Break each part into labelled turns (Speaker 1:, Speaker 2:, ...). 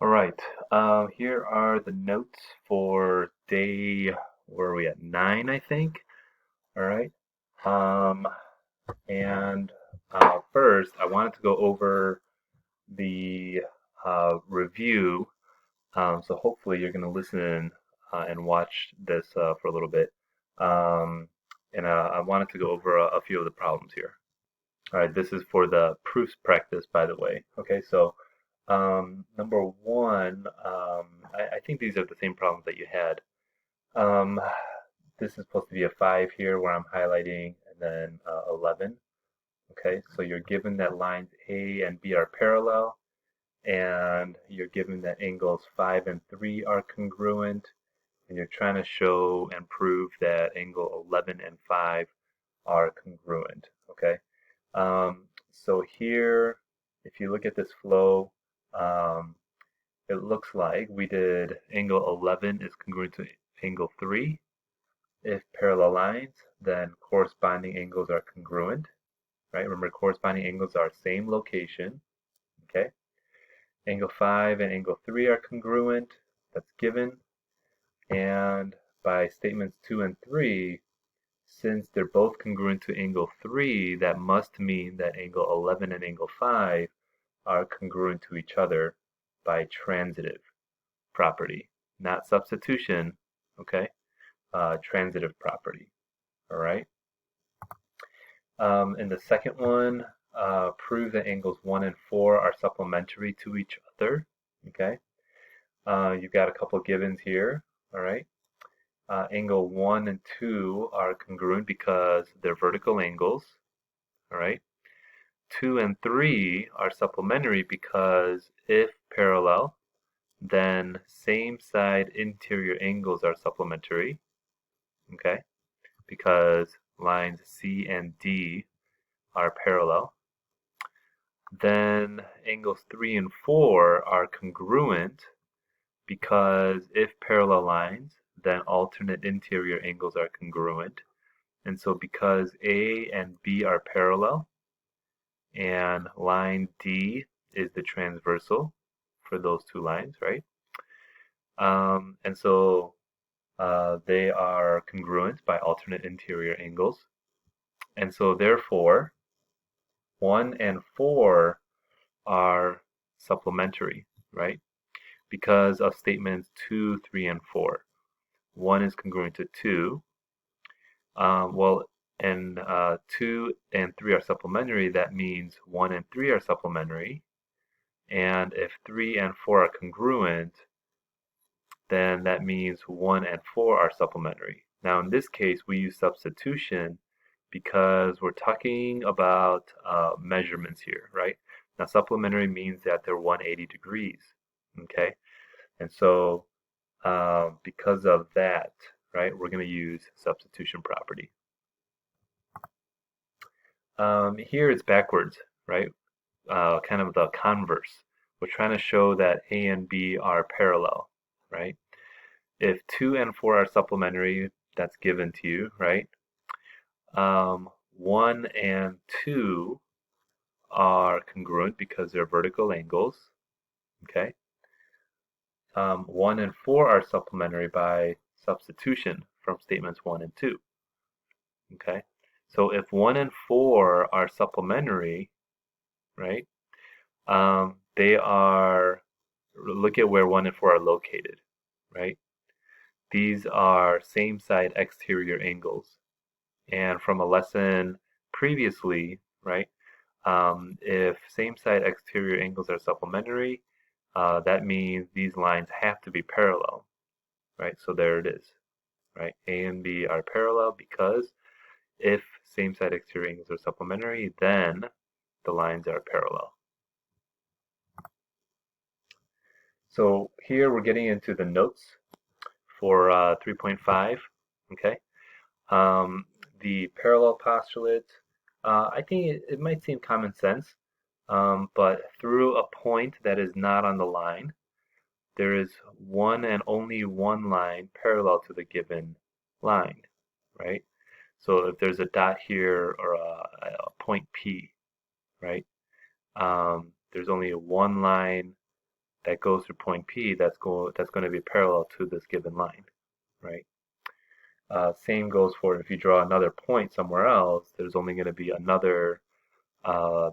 Speaker 1: All right. Here are the notes for day, where are we at? 9, I think. All right. Um, and First, I wanted to go over the review. So hopefully you're going to listen and watch this for a little bit. Um, I wanted to go over a few of the problems here. All right. This is for the proofs practice, by the way. Okay. So number one, I think these are the same problems that you had. Um, this is supposed to be a 5 here where I'm highlighting and then 11. Okay, so you're given that lines A and B are parallel, and you're given that angles 5 and 3 are congruent, and you're trying to show and prove that angle 11 and 5 are congruent. Okay, so here, if you look at this flow, um, it looks like we did angle 11 is congruent to angle 3. If parallel lines, then corresponding angles are congruent, right? Remember, corresponding angles are same location, okay? Angle 5 and angle 3 are congruent, that's given. And by statements 2 and 3, since they're both congruent to angle 3, that must mean that angle 11 and angle 5 are congruent to each other by transitive property, not substitution, okay? Transitive property, all right? In the second one, prove that angles 1 and 4 are supplementary to each other, okay? You've got a couple givens here, all right? Angle 1 and 2 are congruent because they're vertical angles, all right? 2 and 3 are supplementary because if parallel, then same side interior angles are supplementary, okay? Because lines C and D are parallel. Then angles 3 and 4 are congruent because if parallel lines, then alternate interior angles are congruent. And so because A and B are parallel and line D is the transversal for those two lines, right? And so they are congruent by alternate interior angles. And so therefore, 1 and 4 are supplementary, right? Because of statements 2, 3, and 4. 1 is congruent to 2. And 2 and 3 are supplementary. That means 1 and 3 are supplementary. And if 3 and 4 are congruent, then that means 1 and 4 are supplementary. Now, in this case, we use substitution because we're talking about measurements here, right? Now, supplementary means that they're 180 degrees, okay? And so because of that, right, we're going to use substitution property. Here it's backwards, right? Kind of the converse. We're trying to show that A and B are parallel, right? If 2 and 4 are supplementary, that's given to you, right? 1 and 2 are congruent because they're vertical angles, okay? 1 and 4 are supplementary by substitution from statements 1 and 2, okay? So if 1 and 4 are supplementary, right, they are, look at where 1 and 4 are located, right? These are same side exterior angles. And from a lesson previously, right, if same side exterior angles are supplementary, that means these lines have to be parallel, right? So there it is, right? A and B are parallel because if same side exterior angles are supplementary, then the lines are parallel. So here we're getting into the notes for 3.5, okay? The parallel postulate, I think it might seem common sense, but through a point that is not on the line, there is one and only one line parallel to the given line, right? So if there's a dot here or a point P, right? There's only one line that goes through point P that's going to be parallel to this given line, right? Same goes for if you draw another point somewhere else. There's only going to be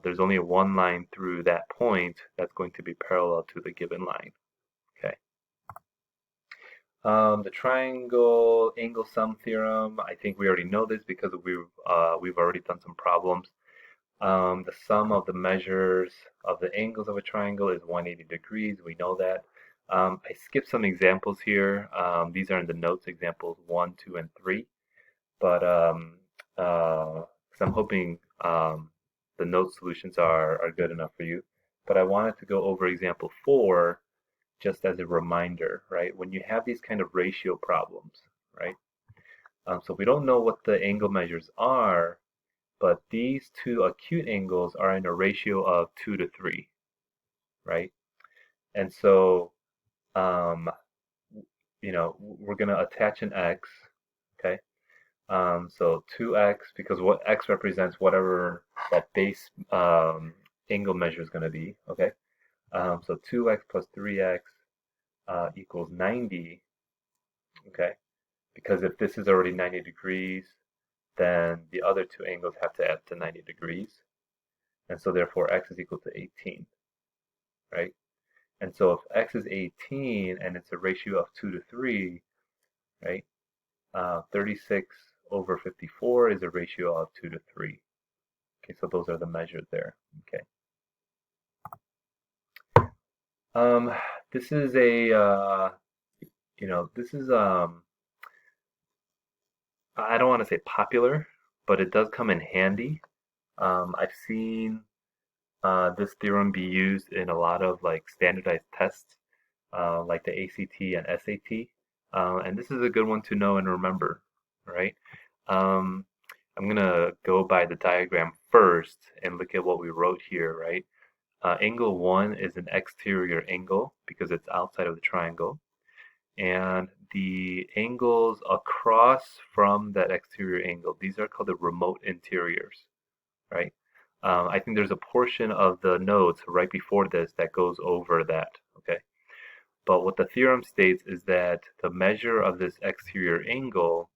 Speaker 1: there's only one line through that point that's going to be parallel to the given line. Okay. The triangle angle sum theorem. I think we already know this because we've already done some problems. The sum of the measures of the angles of a triangle is 180 degrees. We know that. I skipped some examples here. These are in the notes, examples 1, 2, and 3. But I'm hoping the note solutions are good enough for you. But I wanted to go over example 4 just as a reminder, right? When you have these kind of ratio problems, right? So we don't know what the angle measures are, but these two acute angles are in a ratio of 2 to 3, right? And so, we're going to attach an x, okay? So 2x, because what x represents whatever that base angle measure is going to be, okay? So 2x plus 3x equals 90, okay? Because if this is already 90 degrees, then the other two angles have to add to 90 degrees. And so therefore x is equal to 18, right? And so if x is 18 and it's a ratio of 2 to 3, right? 36 over 54 is a ratio of 2 to 3. Okay, so those are the measures there. Okay. This is I don't want to say popular, but it does come in handy. I've seen this theorem be used in a lot of like standardized tests, like the ACT and SAT. And this is a good one to know and remember, right? I'm gonna go by the diagram first and look at what we wrote here, right? Angle 1 is an exterior angle because it's outside of the triangle. And the angles across from that exterior angle, these are called the remote interiors, right? I think there's a portion of the notes right before this that goes over that, okay? But what the theorem states is that the measure of this exterior angle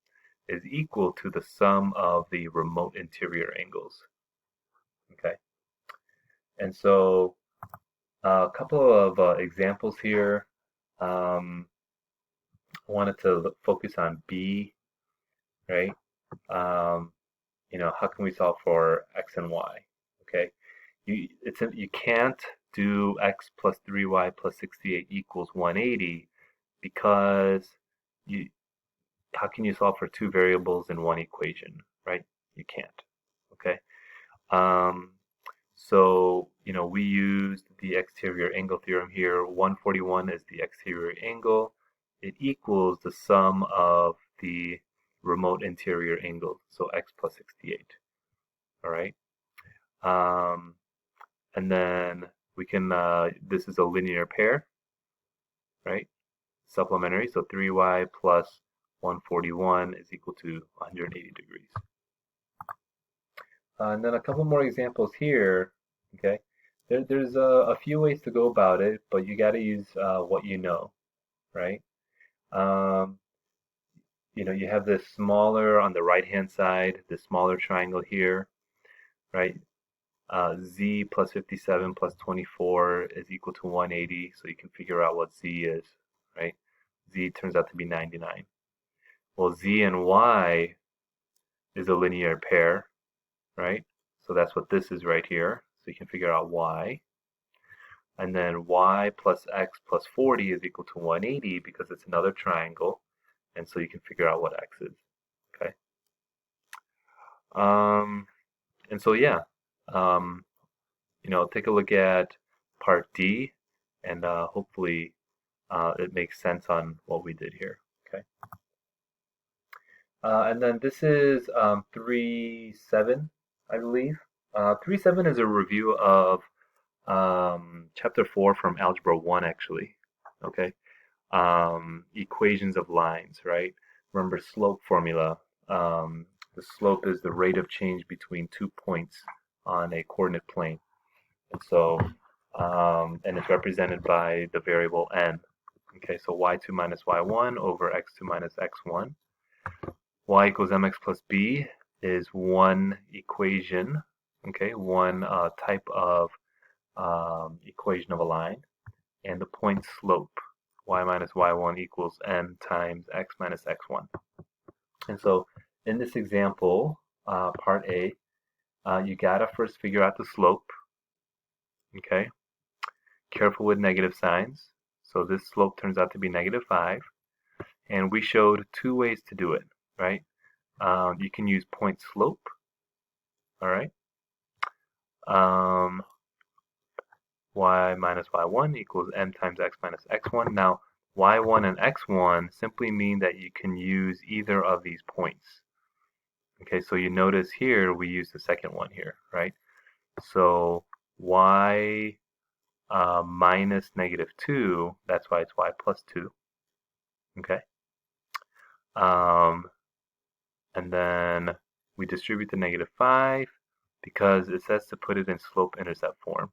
Speaker 1: is equal to the sum of the remote interior angles, okay? And so a couple of examples here. I wanted to focus on B, right? How can we solve for x and y? Okay, you can't do x plus 3y plus 68 equals 180 because how can you solve for two variables in one equation, right? You can't. Okay. So we used the exterior angle theorem here. 141 is the exterior angle. It equals the sum of the remote interior angles, so x plus 68. All right. And then we can, this is a linear pair, right? Supplementary, so 3y plus 141 is equal to 180 degrees. And then a couple more examples here, okay? There's a few ways to go about it, but you got to use what you know, right? You have this smaller on the right-hand side, this smaller triangle here, right? Z plus 57 plus 24 is equal to 180, so you can figure out what Z is, right? Z turns out to be 99. Well, Z and Y is a linear pair, right? So that's what this is right here. So you can figure out Y. And then Y plus X plus 40 is equal to 180 because it's another triangle. And so you can figure out what X is, okay? And so, yeah, take a look at part D, and hopefully it makes sense on what we did here, okay? And then this is 3.7, I believe. 3.7 is a review of chapter 4 from Algebra 1, actually, okay? Equations of lines, right? Remember slope formula. The slope is the rate of change between 2 points on a coordinate plane. And so and it's represented by the variable n. Okay, so y2 minus y1 over x2 minus x1. Y equals mx plus b is one equation, okay, one type of equation of a line, and the point slope, y minus y1 equals m times x minus x1. And so in this example, part A, you gotta first figure out the slope, okay? Careful with negative signs. So this slope turns out to be -5, and we showed two ways to do it, right? You can use point slope, all right? Y minus y1 equals m times x minus x1. Now, y1 and x1 simply mean that you can use either of these points. Okay, so you notice here we use the second one here, right? So y minus -2, that's why it's y plus 2. Okay. And then we distribute the -5 because it says to put it in slope-intercept form,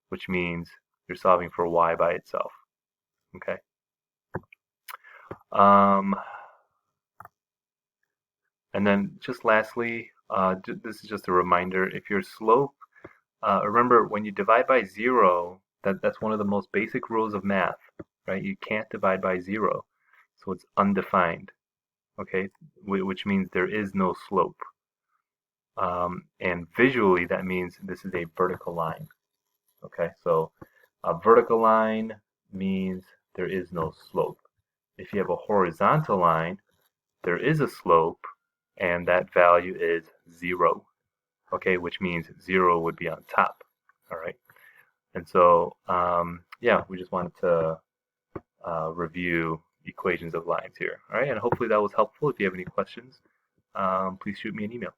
Speaker 1: which means you're solving for y by itself. Okay. And then just lastly, this is just a reminder, if your slope, remember when you divide by 0, that's one of the most basic rules of math, right? You can't divide by 0, so it's undefined, okay? Which means there is no slope. And visually that means this is a vertical line, okay? So a vertical line means there is no slope. If you have a horizontal line, there is a slope, and that value is 0, okay, which means 0 would be on top, all right? And so, yeah, we just wanted to review equations of lines here, all right? And hopefully that was helpful. If you have any questions, please shoot me an email.